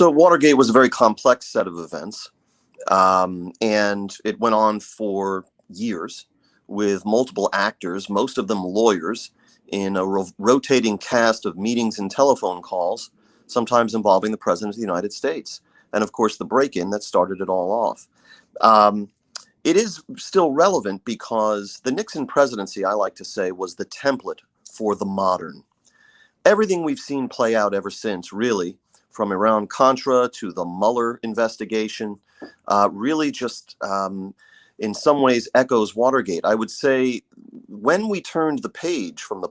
So Watergate was a very complex set of events, and it went on for years with multiple actors, most of them lawyers, in a rotating cast of meetings and telephone calls, sometimes involving the President of the United States. And of course, the break-in that started it all off. Um, it is still relevant because the Nixon presidency, I like to say, was the template for the modern. Everything we've seen play out ever since, really, from Iran-Contra to the Mueller investigation, really just in some ways echoes Watergate. I would say when we turned the page from the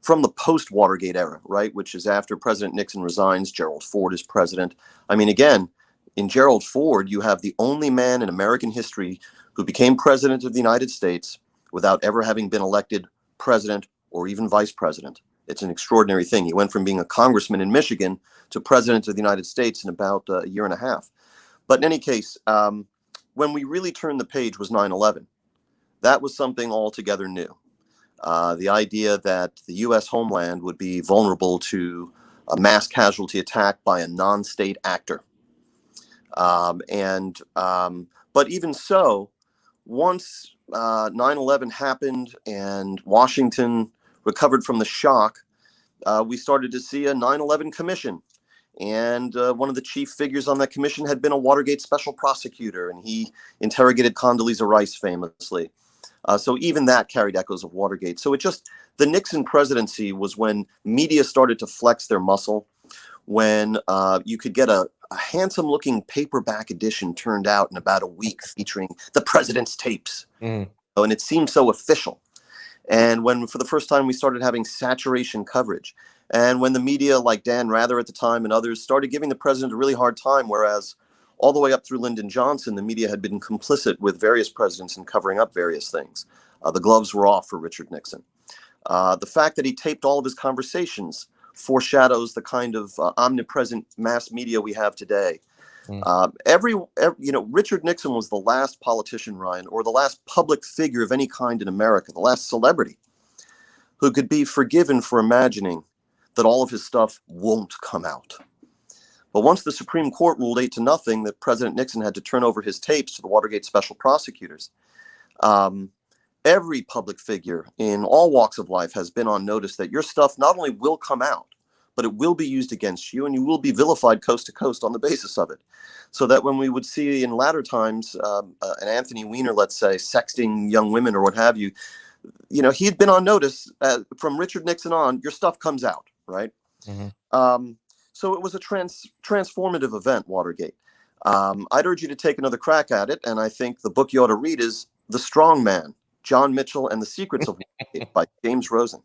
from the post-Watergate era, right, which is after President Nixon resigns, Gerald Ford is president. I mean, again, in Gerald Ford, you have the only man in American history who became president of the United States without ever having been elected president or even vice president. It's an extraordinary thing. He went from being a congressman in Michigan to president of the United States in about a year and a half. But in any case, when we really turned the page was 9/11. That was something altogether new. The idea that the U.S. homeland would be vulnerable to a mass casualty attack by a non-state actor. But even so, once 9/11 happened and Washington recovered from the shock, we started to see a 9/11 commission. And one of the chief figures on that commission had been a Watergate special prosecutor, and he interrogated Condoleezza Rice famously. So even that carried echoes of Watergate. So the Nixon presidency was when media started to flex their muscle, when you could get a handsome looking paperback edition turned out in about a week featuring the president's tapes. And it seemed so official. And when for the first time we started having saturation coverage, and when the media like Dan Rather at the time and others started giving the president a really hard time, whereas all the way up through Lyndon Johnson, the media had been complicit with various presidents in covering up various things. The gloves were off for Richard Nixon. The fact that he taped all of his conversations foreshadows the kind of omnipresent mass media we have today. Richard Nixon was the last politician, Ryan, or the last public figure of any kind in America, the last celebrity who could be forgiven for imagining that all of his stuff won't come out. But once the Supreme Court ruled 8-0 that President Nixon had to turn over his tapes to the Watergate special prosecutors, every public figure in all walks of life has been on notice that your stuff not only will come out, but it will be used against you, and you will be vilified coast to coast on the basis of it. So that when we would see in latter times an Anthony Weiner, let's say, sexting young women or what have you, he had been on notice from Richard Nixon on, your stuff comes out, right? So it was a transformative event, Watergate. I'd urge you to take another crack at it, and I think the book you ought to read is The Strong Man, John Mitchell and the Secrets of Watergate by James Rosen.